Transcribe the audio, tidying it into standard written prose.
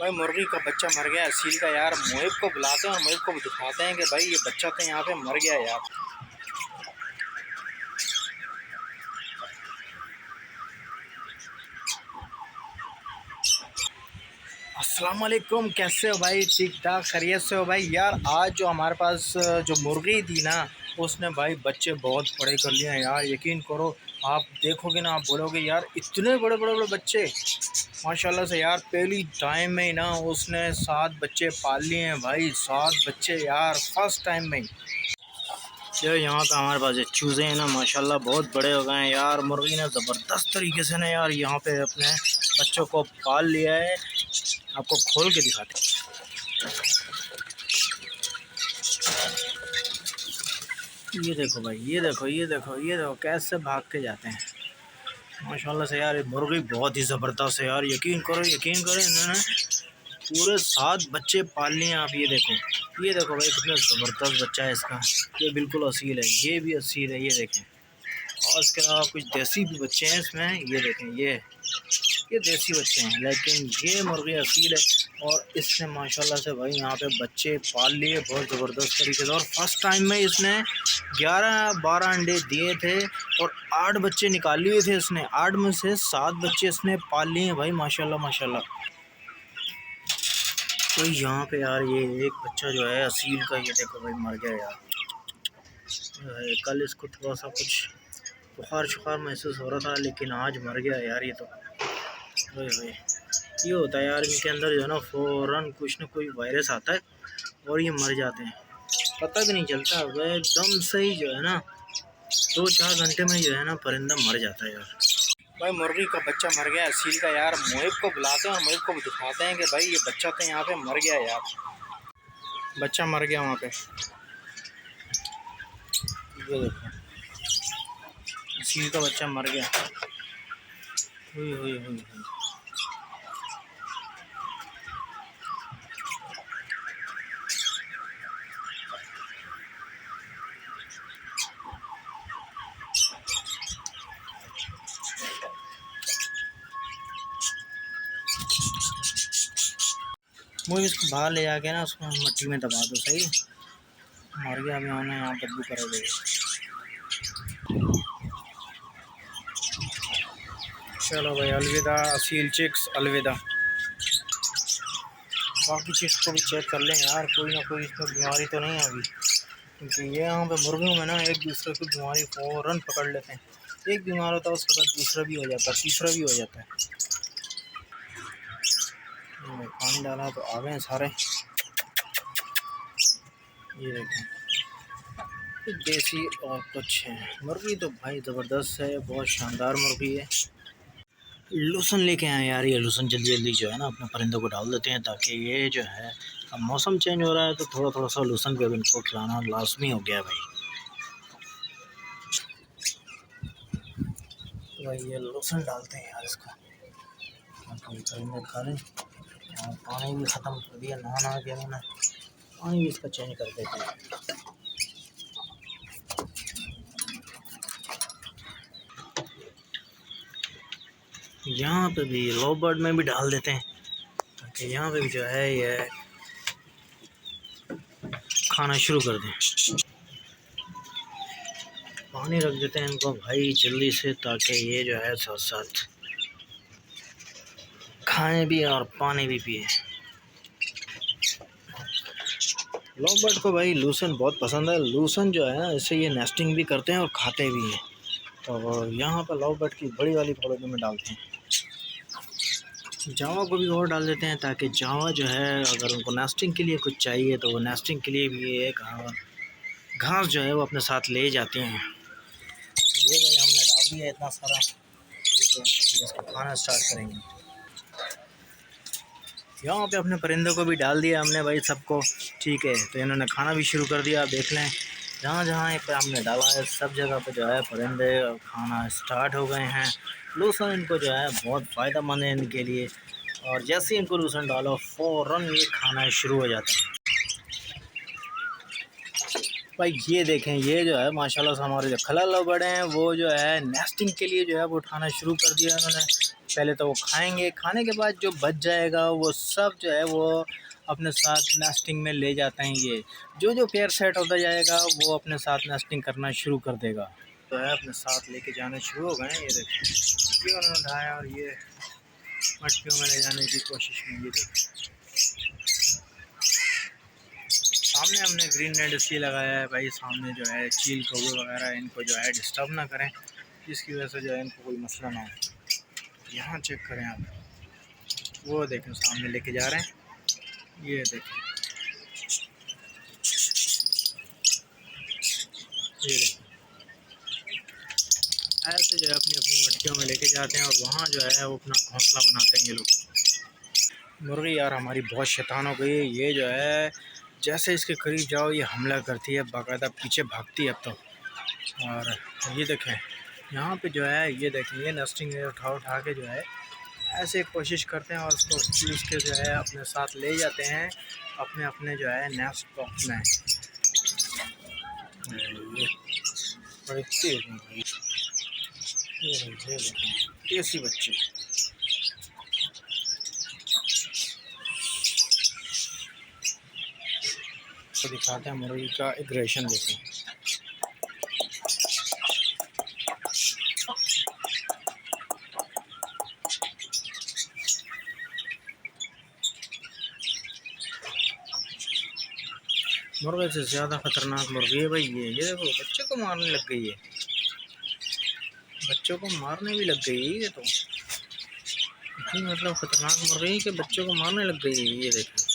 भाई मुर्गी का बच्चा मर गया असील का यार। मोहिब को बुलाते हैं और मोहिब को दिखाते हैं कि भाई ये बच्चा तो यहाँ पे मर गया यार। अस्सलाम वालेकुम, कैसे हो भाई? ठीक ठाक खैरियत से हो भाई? यार आज जो हमारे पास जो मुर्गी थी ना, उसने भाई बच्चे बहुत बड़े कर लिए हैं यार। यकीन करो, आप देखोगे ना, आप बोलोगे यार इतने बड़े बड़े बड़े बच्चे माशाल्लाह से यार। पहली टाइम में ही ना उसने 7 बच्चे पाल लिए हैं भाई। 7 बच्चे यार फर्स्ट टाइम में ही। यार यहाँ पे हमारे पास ये चूज़े हैं ना, माशाल्लाह बहुत बड़े हो गए हैं यार। मुर्गी ने ज़बरदस्त तरीके से ना यार यहाँ पे अपने बच्चों को पाल लिया है। आपको खोल के दिखाते हैं। ये देखो भाई, ये देखो, ये देखो, ये देखो कैसे भाग के जाते हैं माशाल्लाह से यार। ये मुर्गी बहुत ही ज़बरदस्त है यार। यकीन करो, यकीन करो, इन्होंने पूरे 7 बच्चे पाल लिए हैं। आप ये देखो भाई, कितना ज़बरदस्त बच्चा है इसका। ये बिल्कुल असील है, ये भी असील है, ये देखें। और इसके अलावा कुछ देसी भी बच्चे हैं इसमें, ये देखें। ये देसी बच्चे हैं, लेकिन ये मुर्गी असील है। और इसने माशाल्लाह से भाई यहाँ पे बच्चे पाल लिए बहुत ज़बरदस्त तरीके से। और फर्स्ट टाइम में इसने 11-12 अंडे दिए थे और 8 बच्चे निकाल लिए थे इसने। 8 में से 7 बच्चे इसने पाल लिए हैं भाई, माशाल्लाह माशाल्लाह। तो यहाँ पे यार ये एक बच्चा जो है असील का, ये देखो भाई मर गया यार। कल इसको थोड़ा सा कुछ बुखार शुखार महसूस हो रहा था, लेकिन आज मर गया यार ये तो। वही ये होता है यार, इनके अंदर जो है ना फ़ौरन कुछ ना कोई वायरस आता है और ये मर जाते हैं, पता भी नहीं चलता। वह एकदम से ही जो है ना 2-4 घंटे में जो है ना परिंदा मर जाता है यार। भाई मुर्गी का बच्चा मर गया असील का यार। मोहिब को बुलाते हैं और मोहिब को दिखाते हैं कि भाई ये बच्चा तो यहाँ पे मर गया यार। बच्चा मर गया वहाँ पे, ये देखो असील का बच्चा मर गया। हुई। मुझे इसको बाहर ले जाके ना उसको मिट्टी में दबा दो, सही मर गया। अभी उन्हें यहाँ बदबू करोगे। चलो भाई, अलविदा असील चिक्स, अलविदा। बाकी चीज़ को भी चेक कर लें यार, कोई ना कोई इसमें बीमारी तो नहीं है अभी, क्योंकि ये यहाँ पे मुर्गियों में ना एक दूसरे की बीमारी फ़ौरन पकड़ लेते हैं। एक बीमार होता है उसके बाद दूसरा भी हो जाता है, तीसरा भी हो जाता है। पानी डाला तो आ गए सारे, ये देखें। देसी और कुछ है। मुर्गी तो भाई ज़बरदस्त है, बहुत शानदार मुर्गी है। लूसन लेके आए यार। ये लूसन जल्दी जल्दी जो है ना अपने परिंदों को डाल देते हैं, ताकि ये जो है, अब मौसम चेंज हो रहा है तो थोड़ा थोड़ा सा लूसन भी अब इनको खिलाना लाजमी हो गया है भाई। तो भाई ये लूसन डालते हैं यार इसको, परिंदे खा लें। और पानी भी ख़त्म कर दिया, नहा के मैंने पानी भी इसका चेंज कर देते हैं। यहाँ पे भी लव बर्ड में भी डाल देते हैं, ताकि यहाँ पे भी जो है ये खाना शुरू कर दें। पानी रख देते हैं इनको भाई जल्दी से, ताकि ये जो है साथ साथ खाएं भी और पानी भी पिए। लव बर्ड को भाई लूसन बहुत पसंद है। लूसन जो है ना, इससे ये नेस्टिंग भी करते हैं और खाते भी हैं। तो यहाँ पर लव बर्ड की बड़ी वाली पॉलिथीन में डालते हैं। जावा को भी और डाल देते हैं, ताकि जावा जो है अगर उनको नेस्टिंग के लिए कुछ चाहिए तो वो नेस्टिंग के लिए भी ये घास जो है वो अपने साथ ले जाते हैं। तो ये भाई हमने डाल दिया इतना सारा, तो इसको खाना स्टार्ट करेंगे। यहाँ पे अपने परिंदों को भी डाल दिया हमने भाई सबको, ठीक है। तो इन्होंने खाना भी शुरू कर दिया। आप देख लें, जहाँ जहाँ पे हमने डाला है सब जगह पे जो है परिंदे खाना स्टार्ट हो गए हैं। लूसन इनको जो है बहुत फ़ायदेमंद है इनके लिए, और जैसे ही इनको लूसन डालो फ़ौरन ये खाना शुरू हो जाता है भाई। ये देखें, ये जो है माशाल्लाह से हमारे जो खला लव बर्ड हैं वो जो है नेस्टिंग के लिए जो है वो उठाना शुरू कर दिया इन्होंने। पहले तो वो खाएंगे, खाने के बाद जो बच जाएगा वो सब जो है वो अपने साथ नेस्टिंग में ले जाते हैं। ये जो पेयर सेट होता जाएगा वो अपने साथ नेस्टिंग करना शुरू कर देगा। तो है अपने साथ लेके जाने शुरू हो गए हैं। ये देखिए ये उन्होंने उठाया और ये मटकियों में ले जाने की कोशिश में। ये देखिए सामने हमने ग्रीन नेट इसलिए लगाया है भाई, सामने जो है चील कौवे वगैरह इनको जो है डिस्टर्ब ना करें, जिसकी वजह से जो है इनको कोई मसला ना हो। यहाँ चेक करें आप, वो देखें सामने लेके जा रहे हैं। ये देखें, ये देखें ऐसे जो है अपनी अपनी मटकियों में लेके जाते हैं और वहाँ जो है वो अपना घोंसला बनाते हैं ये लोग। मुर्गी यार हमारी बहुत शैतान हो गई है। ये जो है जैसे इसके करीब जाओ ये हमला करती है, बाकायदा पीछे भागती है अब तो। और ये देखें यहाँ पे जो है, ये देखें ये नेस्टिंग उठा के जो है ऐसे कोशिश करते हैं और उसको चूस के जो है अपने साथ ले जाते हैं अपने अपने जो है नेस्ट बॉक्स में। बड़े तेज हैं भाई, ये देसी बच्चे। तो दिखाते हैं मुर्गी का एग्रेशन देखें। मुर्गे से ज़्यादा ख़तरनाक मुर्गी है भाई ये देखो बच्चे को मारने लग गई है, बच्चों को मारने भी लग गई है। ये तो इतनी मतलब ख़तरनाक मुर्गी है कि बच्चों को मारने लग गई है। ये देखो